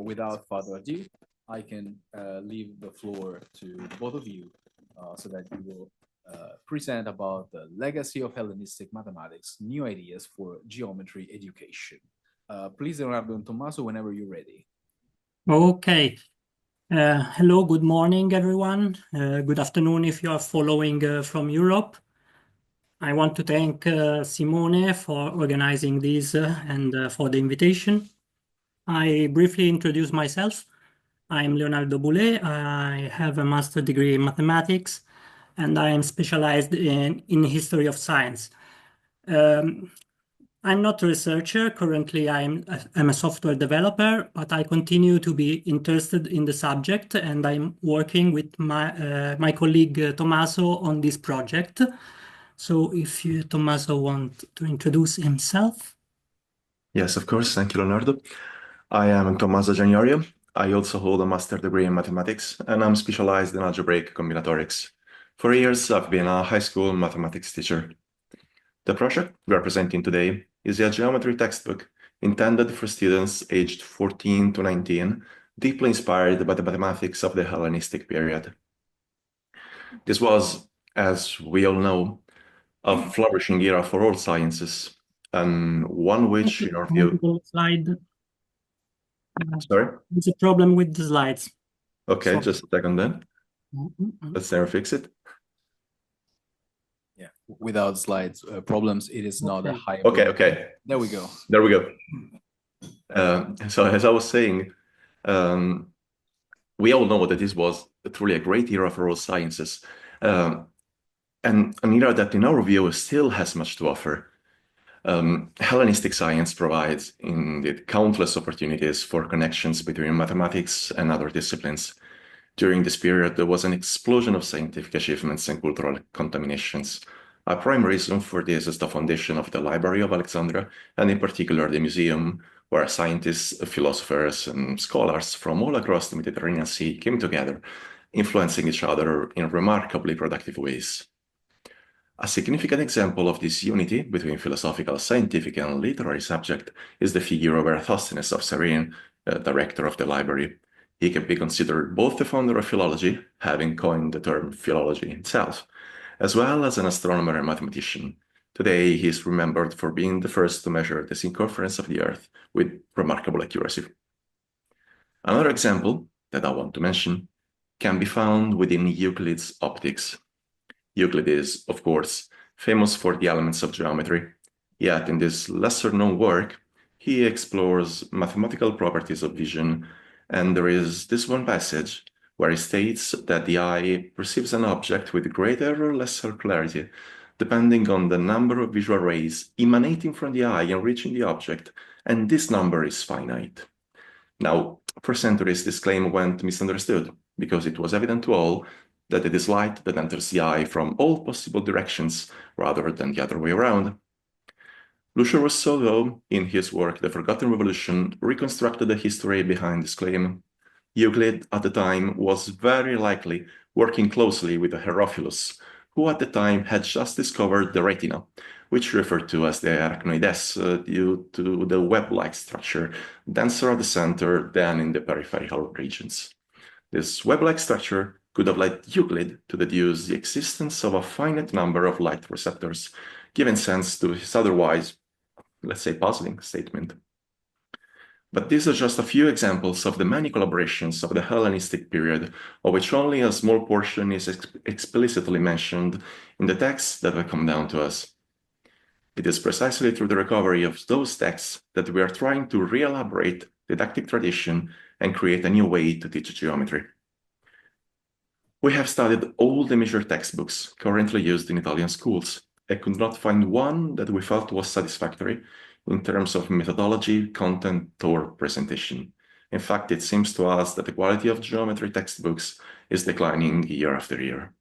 without further ado, I can leave the floor to both of you so that you will present about the legacy of Hellenistic mathematics, new ideas for geometry education. Please, Leonardo and Tommaso, whenever you're ready. Okay. Hello, good morning, everyone. Good afternoon if you are following from Europe. I want to thank Simone for organizing this and for the invitation. I briefly introduce myself. I'm Leonardo Boulay. I have a master's degree in mathematics, and I am specialized in history of science. I'm not a researcher. Currently, I'm a software developer, but I continue to be interested in the subject, and I'm working with my colleague Tommaso on this project. So if you, Tommaso, want to introduce himself. Yes, of course. Thank you, Leonardo. I am Tommaso Gianiorio. I also hold a master's degree in mathematics, and I'm specialized in algebraic combinatorics. For years, I've been a high school mathematics teacher. The project we are presenting today is a geometry textbook intended for students aged 14 to 19, deeply inspired by the mathematics of the Hellenistic period. This was, as we all know, a flourishing era for all sciences, and one which, in our view... Slide. Sorry? There's a problem with the slides. Okay, Sorry. just a second then. Let's never fix it. Yeah, without slides problems, it is not a high. Okay. There we go. There we go. So as I was saying, we all know that this was truly a great era for all sciences, and an era that, in our view, still has much to offer. Hellenistic science provides indeed countless opportunities for connections between mathematics and other disciplines. During this period, there was an explosion of scientific achievements and cultural contaminations. A prime reason for this is the foundation of the Library of Alexandria, and in particular the museum, where scientists, philosophers, and scholars from all across the Mediterranean Sea came together, influencing each other in remarkably productive ways. A significant example of this unity between philosophical, scientific, and literary subject is the figure of Eratosthenes of Cyrene, director of the library. He can be considered both the founder of philology, having coined the term philology himself, as well as an astronomer and mathematician. Today, he is remembered for being the first to measure the circumference of the Earth with remarkable accuracy. Another example that I want to mention can be found within Euclid's optics. Euclid is, of course, famous for the elements of geometry, yet in this lesser-known work, he explores mathematical properties of vision, and there is this one passage where he states that the eye perceives an object with greater or lesser clarity, depending on the number of visual rays emanating from the eye and reaching the object, and this number is finite. Now, for centuries, this claim went misunderstood, because it was evident to all that it is light that enters the eye from all possible directions, rather than the other way around. Lucian Rousseau, though, in his work The Forgotten Revolution, reconstructed the history behind this claim. Euclid, at the time, was very likely working closely with Herophilus, who at the time had just discovered the retina, which referred to as the arachnoides due to the web-like structure, denser at the center than in the peripheral regions. This web-like structure could have led Euclid to deduce the existence of a finite number of light receptors, giving sense to his otherwise, let's say, puzzling statement. But these are just a few examples of the many collaborations of the Hellenistic period, of which only a small portion is explicitly mentioned in the texts that have come down to us. It is precisely through the recovery of those texts that we are trying to re-elaborate didactic tradition and create a new way to teach geometry. We have studied all the major textbooks currently used in Italian schools and could not find one that we felt was satisfactory in terms of methodology, content, or presentation. In fact, it seems to us that the quality of geometry textbooks is declining year after year.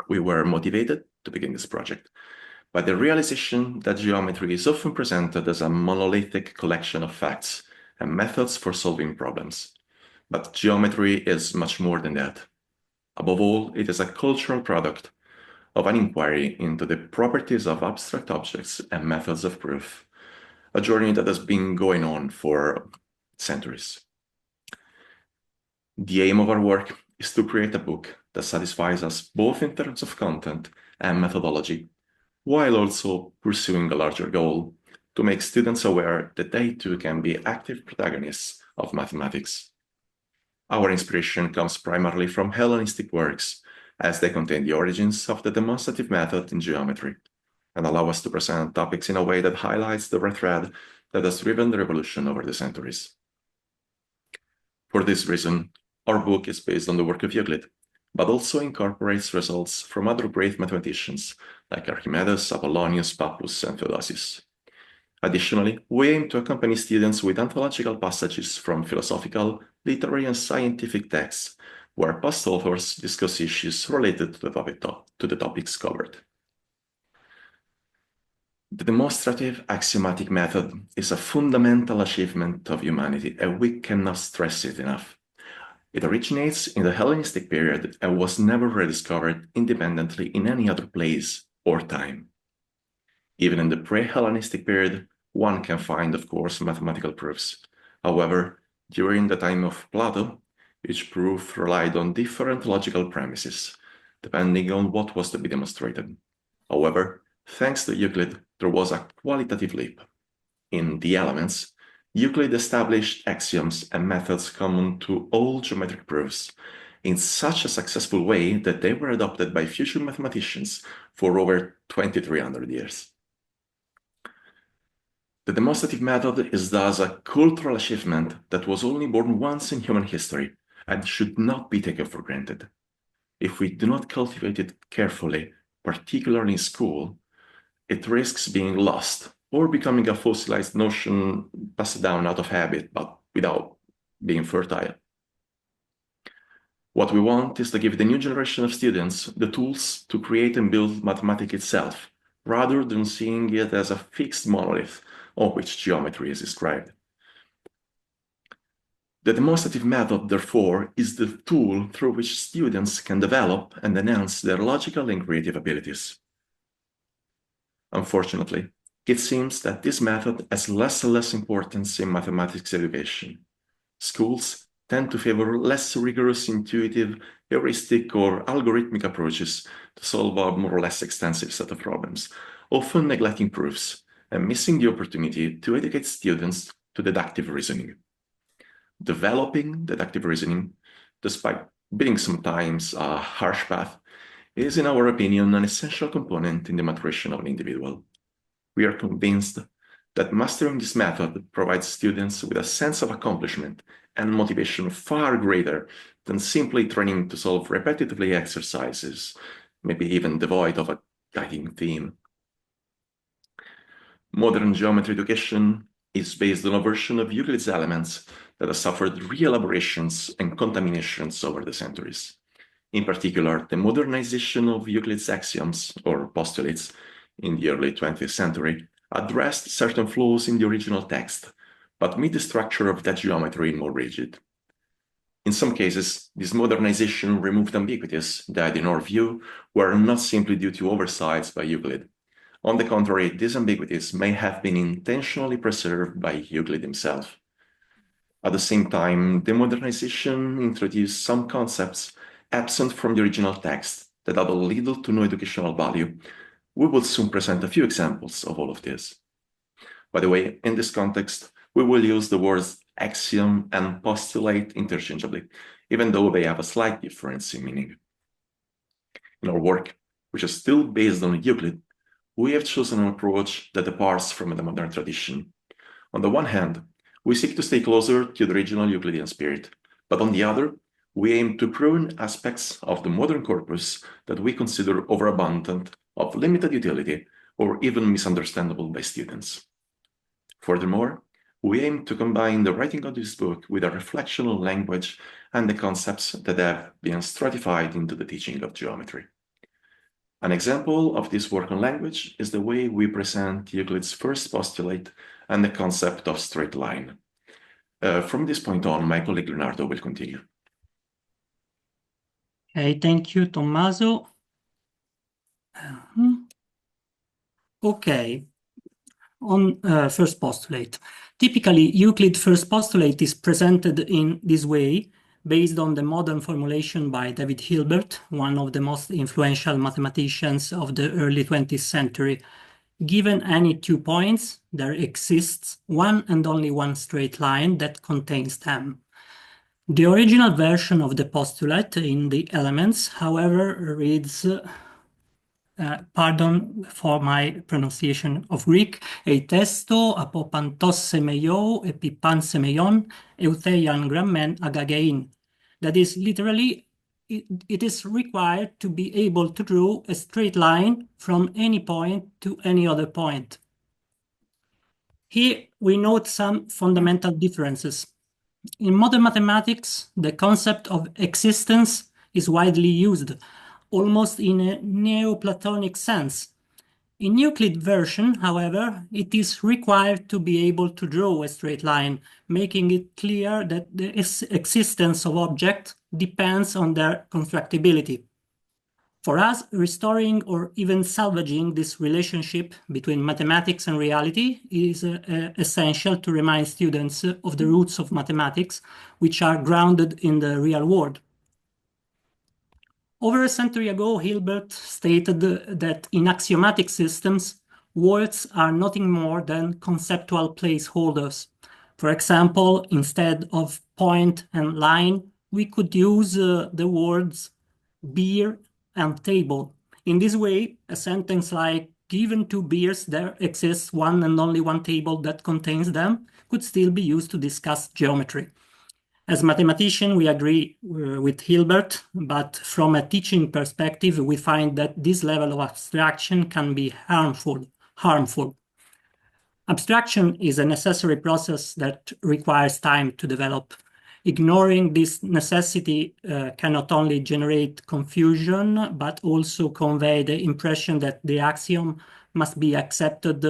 We were motivated to begin this project by the realization that geometry is often presented as a monolithic collection of facts and methods for solving problems. But geometry is much more than that. Above all, it is a cultural product of an inquiry into the properties of abstract objects and methods of proof, a journey that has been going on for centuries. The aim of our work is to create a book that satisfies us both in terms of content and methodology, while also pursuing a larger goal to make students aware that they too can be active protagonists of mathematics. Our inspiration comes primarily from Hellenistic works, as they contain the origins of the demonstrative method in geometry, and allow us to present topics in a way that highlights the red thread that has driven the revolution over the centuries. For this reason, our book is based on the work of Euclid, but also incorporates results from other great mathematicians like Archimedes, Apollonius, Pappus, and Theodosius. Additionally, we aim to accompany students with anthological passages from philosophical, literary, and scientific texts, where past authors discuss issues related to the topics covered. The demonstrative axiomatic method is a fundamental achievement of humanity, and we cannot stress it enough. It originates in the Hellenistic period and was never rediscovered independently in any other place or time. Even in the pre-Hellenistic period, one can find, of course, mathematical proofs. However, during the time of Plato, each proof relied on different logical premises, depending on what was to be demonstrated. However, thanks to Euclid, there was a qualitative leap. In The Elements, Euclid established axioms and methods common to all geometric proofs in such a successful way that they were adopted by future mathematicians for over 2,300 years. The demonstrative method is thus a cultural achievement that was only born once in human history and should not be taken for granted. If we do not cultivate it carefully, particularly in school, it risks being lost or becoming a fossilized notion passed down out of habit, but without being fertile. What we want is to give the new generation of students the tools to create and build mathematics itself, rather than seeing it as a fixed monolith on which geometry is described. The demonstrative method, therefore, is the tool through which students can develop and enhance their logical and creative abilities. Unfortunately, it seems that this method has less and less importance in mathematics education. Schools tend to favor less rigorous, intuitive, heuristic, or algorithmic approaches to solve a more or less extensive set of problems, often neglecting proofs and missing the opportunity to educate students to deductive reasoning. Developing deductive reasoning, despite being sometimes a harsh path, is, in our opinion, an essential component in the maturation of an individual. We are convinced that mastering this method provides students with a sense of accomplishment and motivation far greater than simply training to solve repetitively exercises, maybe even devoid of a guiding theme. Modern geometry education is based on a version of Euclid's Elements that has suffered re-elaborations and contaminations over the centuries. In particular, the modernization of Euclid's axioms, or postulates, in the early 20th century addressed certain flaws in the original text, but made the structure of that geometry more rigid. In some cases, this modernization removed ambiguities that, in our view, were not simply due to oversights by Euclid. On the contrary, these ambiguities may have been intentionally preserved by Euclid himself. At the same time, the modernization introduced some concepts absent from the original text that had little to no educational value. We will soon present a few examples of all of this. By the way, in this context, we will use the words axiom and postulate interchangeably, even though they have a slight difference in meaning. In our work, which is still based on Euclid, we have chosen an approach that departs from the modern tradition. On the one hand, we seek to stay closer to the original Euclidean spirit, but on the other, we aim to prune aspects of the modern corpus that we consider overabundant, of limited utility, or even misunderstandable by students. Furthermore, we aim to combine the writing of this book with a reflection on language and the concepts that have been stratified into the teaching of geometry. An example of this work on language is the way we present Euclid's first postulate and the concept of straight line. From this point on, my colleague Leonardo will continue. Okay, thank you, Tommaso. Okay, on first postulate. Typically, Euclid's first postulate is presented in this way, based on the modern formulation by David Hilbert, one of the most influential mathematicians of the early 20th century. Given any 2 points, there exists one and only one straight line that contains them. The original version of the postulate in the Elements, however, reads, pardon for my pronunciation of Greek, testo apopantos semeiou epipan semeion eutheian grammen agagein. That is literally, it is required to be able to draw a straight line from any point to any other point. Here we note some fundamental differences. In modern mathematics, the concept of existence is widely used, almost in a Neoplatonic sense. In Euclid version, however, it is required to be able to draw a straight line, making it clear that the existence of objects depends on their constructibility. For us, restoring or even salvaging this relationship between mathematics and reality is essential to remind students of the roots of mathematics, which are grounded in the real world. Over a century ago, Hilbert stated that in axiomatic systems, words are nothing more than conceptual placeholders. For example, instead of point and line, we could use the words beer and table. In this way, a sentence like given 2 beers, there exists one and only one table that contains them could still be used to discuss geometry. As mathematicians, we agree with Hilbert, but from a teaching perspective, we find that this level of abstraction can be harmful. Abstraction is a necessary process that requires time to develop. Ignoring this necessity can not only generate confusion, but also convey the impression that the axiom must be accepted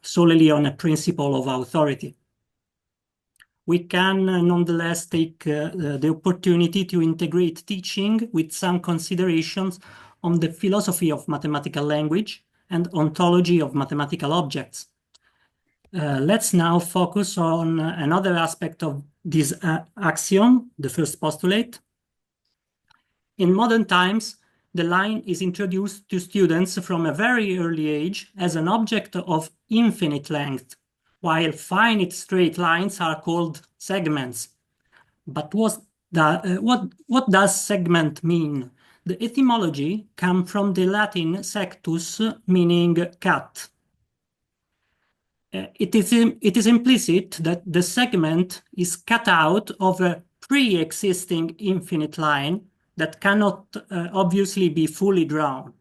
solely on a principle of authority. We can nonetheless take the opportunity to integrate teaching with some considerations on the philosophy of mathematical language and ontology of mathematical objects. Let's now focus on another aspect of this axiom, the first postulate. In modern times, the line is introduced to students from a very early age as an object of infinite length, while finite straight lines are called segments. But what does segment mean? The etymology comes from the Latin sectus, meaning cut. It is implicit that the segment is cut out of a pre-existing infinite line that cannot obviously be fully drawn.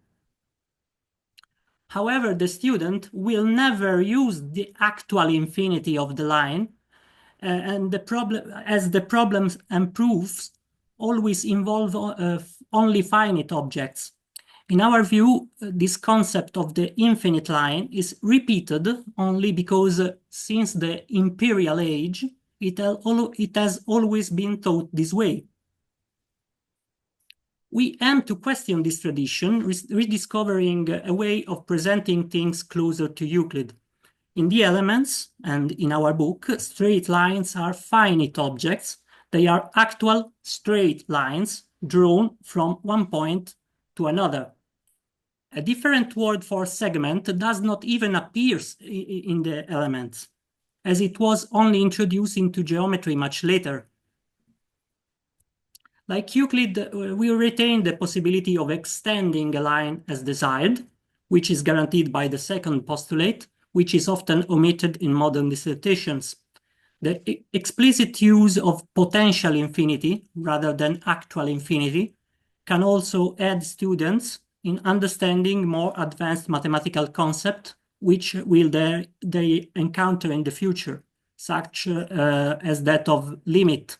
However, the student will never use the actual infinity of the line, and the problems and proofs always involve only finite objects. In our view, this concept of the infinite line is repeated only because since the imperial age, it has always been taught this way. We aim to question this tradition, rediscovering a way of presenting things closer to Euclid. In the Elements and in our book, straight lines are finite objects. They are actual straight lines drawn from one point to another. A different word for segment does not even appear in the Elements, as it was only introduced into geometry much later. Like Euclid, we retain the possibility of extending a line as desired, which is guaranteed by the second postulate, which is often omitted in modern dissertations. The explicit use of potential infinity rather than actual infinity can also aid students in understanding more advanced mathematical concepts which will they encounter in the future, such as that of limit.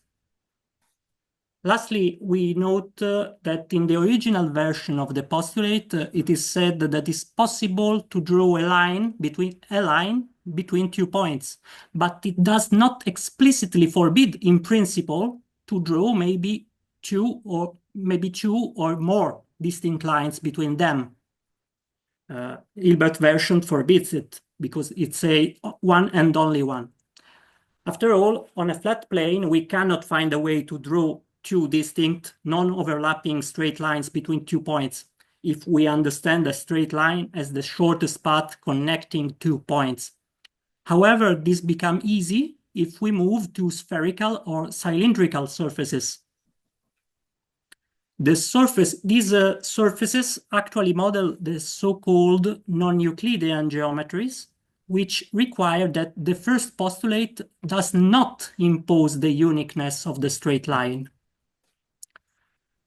Lastly, we note that in the original version of the postulate, it is said that it is possible to draw a line between 2 points, but it does not explicitly forbid, in principle, to draw maybe two or more distinct lines between them. Hilbert version forbids it because it's a one and only one. After all, on a flat plane, we cannot find a way to draw two distinct, non-overlapping straight lines between 2 points if we understand a straight line as the shortest path connecting 2 points. However, this becomes easy if we move to spherical or cylindrical surfaces. These surfaces actually model the so-called non-Euclidean geometries, which require that the first postulate does not impose the uniqueness of the straight line.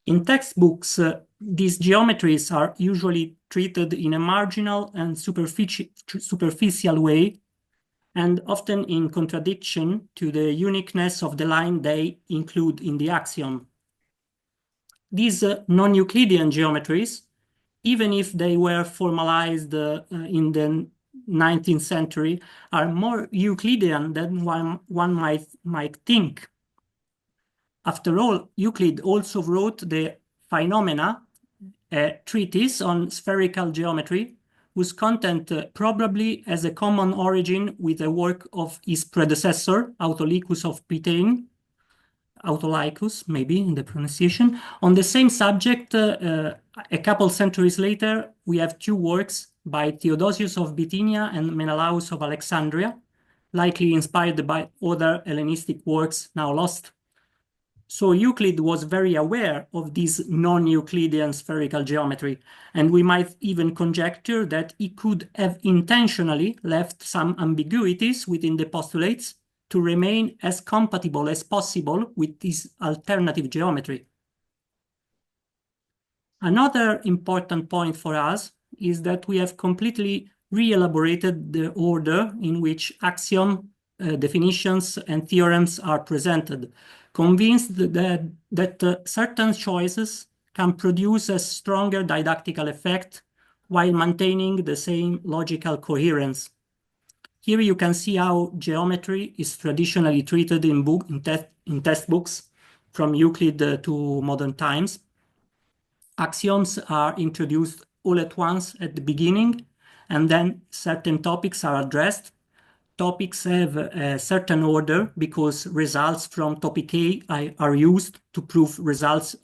In textbooks, these geometries are usually treated in a marginal and superficial way, and often in contradiction to the uniqueness of the line they include in the axiom. These non-Euclidean geometries, even if they were formalized in the 19th century, are more Euclidean than one might think. After all, Euclid also wrote the Phenomena, a treatise on spherical geometry, whose content probably has a common origin with the work of his predecessor, Autolycus of Pitane, Autolycus, maybe in the pronunciation. On the same subject, a couple centuries later, we have two works by Theodosius of Bithynia and Menelaus of Alexandria, likely inspired by other Hellenistic works now lost. So Euclid was very aware of this non-Euclidean spherical geometry, and we might even conjecture that he could have intentionally left some ambiguities within the postulates to remain as compatible as possible with this alternative geometry. Another important point for us is that we have completely re-elaborated the order in which axiom, definitions, and theorems are presented, convinced that certain choices can produce a stronger didactical effect while maintaining the same logical coherence. Here you can see how geometry is traditionally treated in textbooks from Euclid to modern times. Axioms are introduced all at once at the beginning, and then certain topics are addressed. Topics have a certain order because results from topic A are used to prove results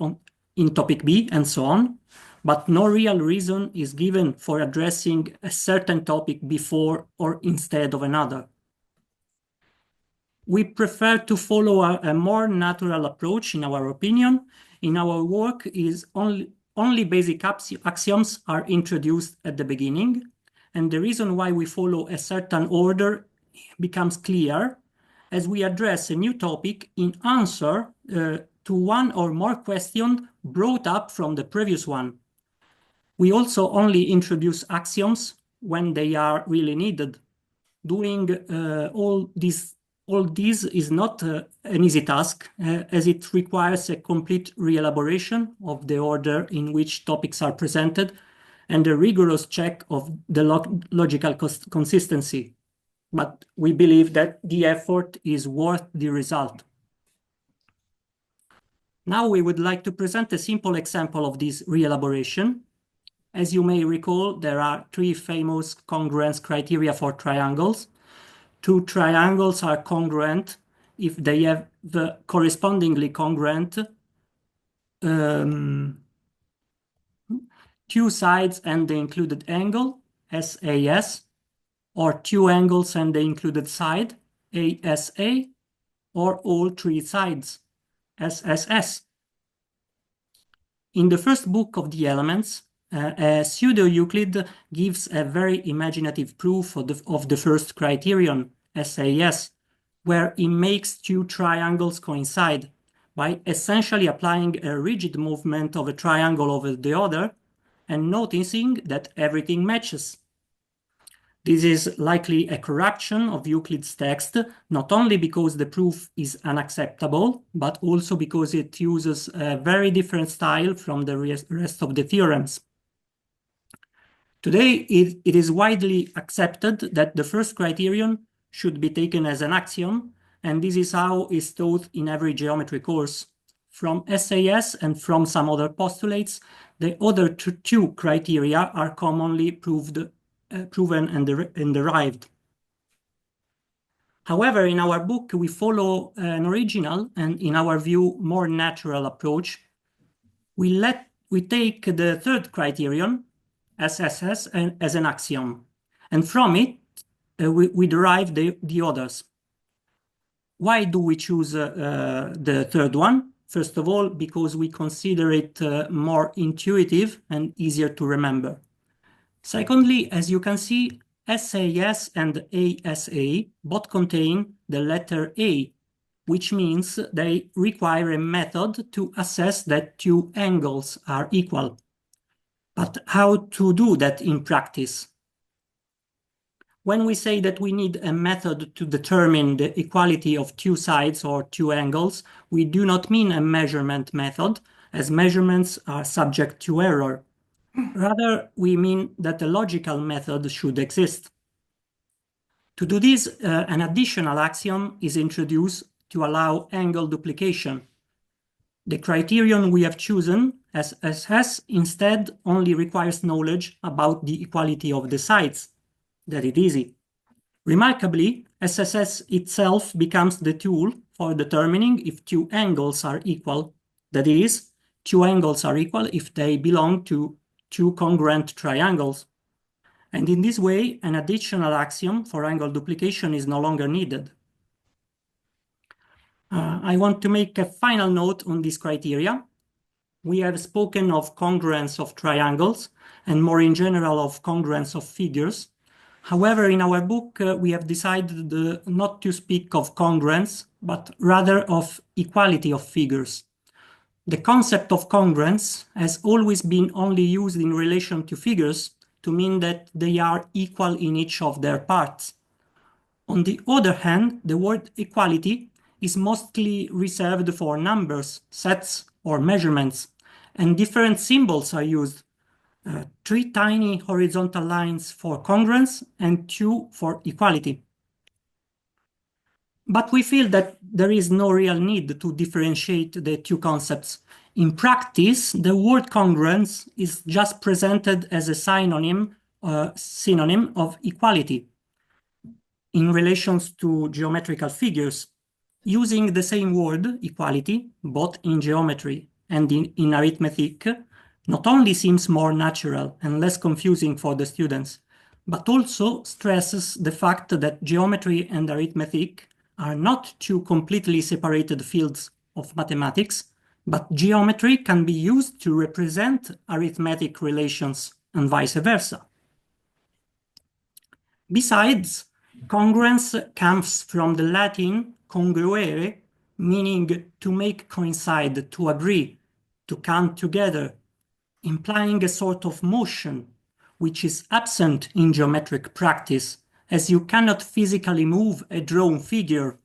in topic B, and so on. But no real reason is given for addressing a certain topic before or instead of another. We prefer to follow a more natural approach in our opinion. In our work, only basic axioms are introduced at the beginning, and the reason why we follow a certain order becomes clear as we address a new topic in answer to one or more questions brought up from the previous one. We also only introduce axioms when they are really needed. Doing all this is not an easy task, as it requires a complete re-elaboration of the order in which topics are presented and a rigorous check of the logical consistency. But we believe that the effort is worth the result. Now we would like to present a simple example of this re-elaboration. As you may recall, there are three famous congruence criteria for triangles. Two triangles are congruent if they have the correspondingly congruent two sides and the included angle, SAS, or two angles and the included side, ASA, or all three sides, SSS. In the first book of the Elements, pseudo-Euclid gives a very imaginative proof of the first criterion, SAS, where he makes two triangles coincide by essentially applying a rigid movement of a triangle over the other and noticing that everything matches. This is likely a corruption of Euclid's text, not only because the proof is unacceptable, but also because it uses a very different style from the rest of the theorems. Today, it is widely accepted that the first criterion should be taken as an axiom, and this is how it's taught in every geometry course. From SAS and from some other postulates, the other two criteria are commonly proven and derived. However, in our book, we follow an original and, in our view, more natural approach. We take the third criterion, SSS, as an axiom, and from it, we derive the others. Why do we choose the third one? First of all, because we consider it more intuitive and easier to remember. Secondly, as you can see, SAS and ASA both contain the letter A, which means they require a method to assess that two angles are equal. But how to do that in practice? When we say that we need a method to determine the equality of two sides or two angles, we do not mean a measurement method, as measurements are subject to error. Rather, we mean that a logical method should exist. To do this, an additional axiom is introduced to allow angle duplication. The criterion we have chosen, SSS, instead only requires knowledge about the equality of the sides. That is easy. Remarkably, SSS itself becomes the tool for determining if two angles are equal. That is, two angles are equal if they belong to two congruent triangles. And in this way, an additional axiom for angle duplication is no longer needed. I want to make a final note on this criteria. We have spoken of congruence of triangles and more in general of congruence of figures. However, in our book, we have decided not to speak of congruence, but rather of equality of figures. The concept of congruence has always been only used in relation to figures to mean that they are equal in each of their parts. On the other hand, the word equality is mostly reserved for numbers, sets, or measurements, and different symbols are used. 3 tiny horizontal lines for congruence and 2 for equality. But we feel that there is no real need to differentiate the two concepts. In practice, the word congruence is just presented as a synonym of equality in relations to geometrical figures, using the same word, equality, both in geometry and in arithmetic, not only seems more natural and less confusing for the students, but also stresses the fact that geometry and arithmetic are not two completely separated fields of mathematics, but geometry can be used to represent arithmetic relations and vice versa. Besides, congruence comes from the Latin congruere, meaning to make coincide, to agree, to come together, implying a sort of motion, which is absent in geometric practice, as you cannot physically move a drawn figure.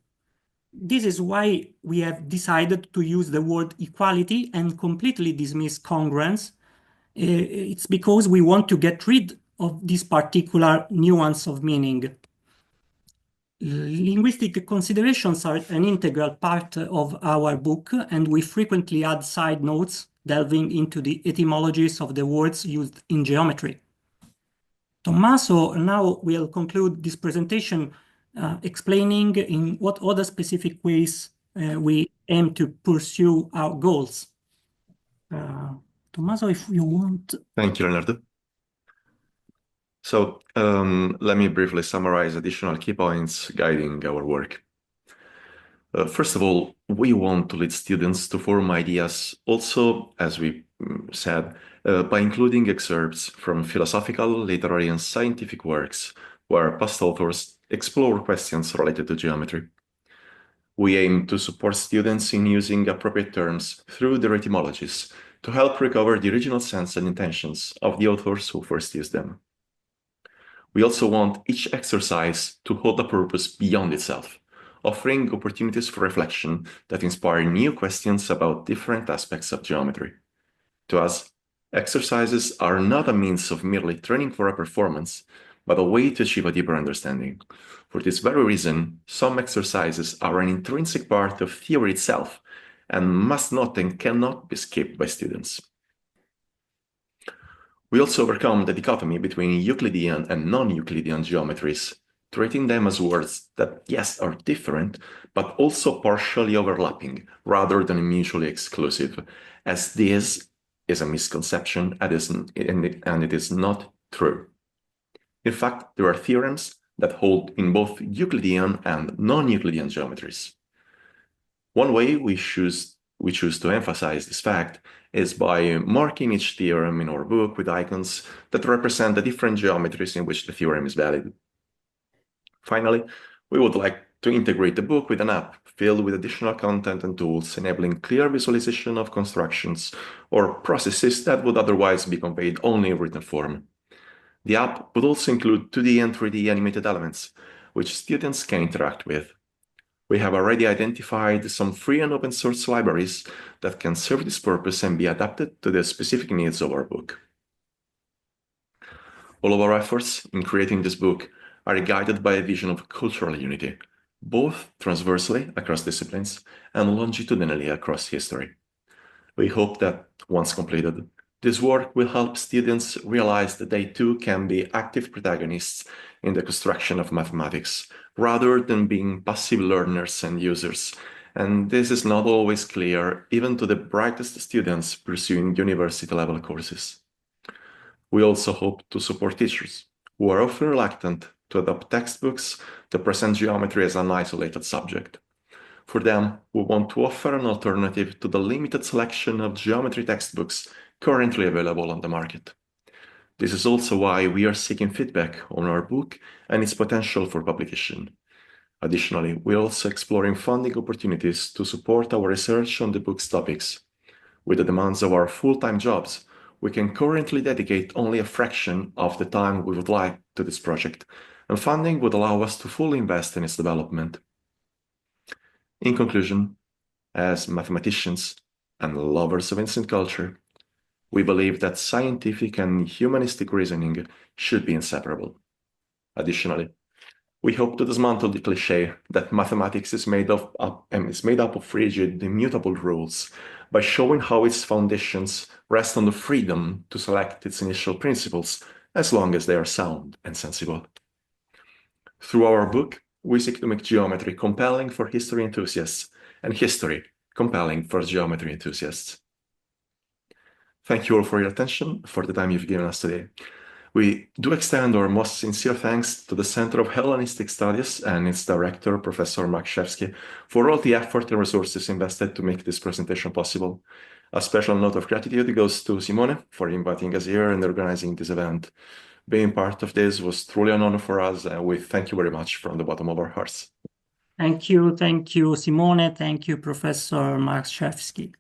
This is why we have decided to use the word equality and completely dismiss congruence. It's because we want to get rid of this particular nuance of meaning. Linguistic considerations are an integral part of our book, and we frequently add side notes delving into the etymologies of the words used in geometry. Tommaso now will conclude this presentation explaining in what other specific ways we aim to pursue our goals. Tommaso, if you want. Thank you, Leonardo. So let me briefly summarize additional key points guiding our work. First of all, we want to lead students to form ideas also, as we said, by including excerpts from philosophical, literary, and scientific works where past authors explore questions related to geometry. We aim to support students in using appropriate terms through their etymologies to help recover the original sense and intentions of the authors who first used them. We also want each exercise to hold a purpose beyond itself, offering opportunities for reflection that inspire new questions about different aspects of geometry. To us, exercises are not a means of merely training for a performance, but a way to achieve a deeper understanding. For this very reason, some exercises are an intrinsic part of theory itself and must not and cannot be skipped by students. We also overcome the dichotomy between Euclidean and non-Euclidean geometries treating them as words that, yes, are different, but also partially overlapping rather than mutually exclusive, as this is a misconception and it is not true. In fact, there are theorems that hold in both Euclidean and non-Euclidean geometries. One way we choose to emphasize this fact is by marking each theorem in our book with icons that represent the different geometries in which the theorem is valid. Finally, we would like to integrate the book with an app filled with additional content and tools enabling clear visualization of constructions or processes that would otherwise be conveyed only in written form. The app would also include 2D and 3D animated elements, which students can interact with. We have already identified some free and open source libraries that can serve this purpose and be adapted to the specific needs of our book. All of our efforts in creating this book are guided by a vision of cultural unity, both transversely across disciplines and longitudinally across history. We hope that, once completed, this work will help students realize that they too can be active protagonists in the construction of mathematics, rather than being passive learners and users. And this is not always clear even to the brightest students pursuing university-level courses. We also hope to support teachers who are often reluctant to adopt textbooks that present geometry as an isolated subject. For them, we want to offer an alternative to the limited selection of geometry textbooks currently available on the market. This is also why we are seeking feedback on our book and its potential for publication. Additionally, we are also exploring funding opportunities to support our research on the book's topics. With the demands of our full-time jobs, we can currently dedicate only a fraction of the time we would like to this project, and funding would allow us to fully invest in its development. In conclusion, as mathematicians and lovers of instant culture, we believe that scientific and humanistic reasoning should be inseparable. Additionally, we hope to dismantle the cliché that mathematics is made up of rigid, immutable rules by showing how its foundations rest on the freedom to select its initial principles as long as they are sound and sensible. Through our book, we seek to make geometry compelling for history enthusiasts and history compelling for geometry enthusiasts. Thank you all for your attention, for the time you've given us today. We do extend our most sincere thanks to the Center of Hellenistic Studies and its director, Professor Markszewski, for all the effort and resources invested to make this presentation possible. A special note of gratitude goes to Simone for inviting us here and organizing this event. Being part of this was truly an honor for us, and we thank you very much from the bottom of our hearts. Thank you, Simone. Thank you, Professor Markszewski.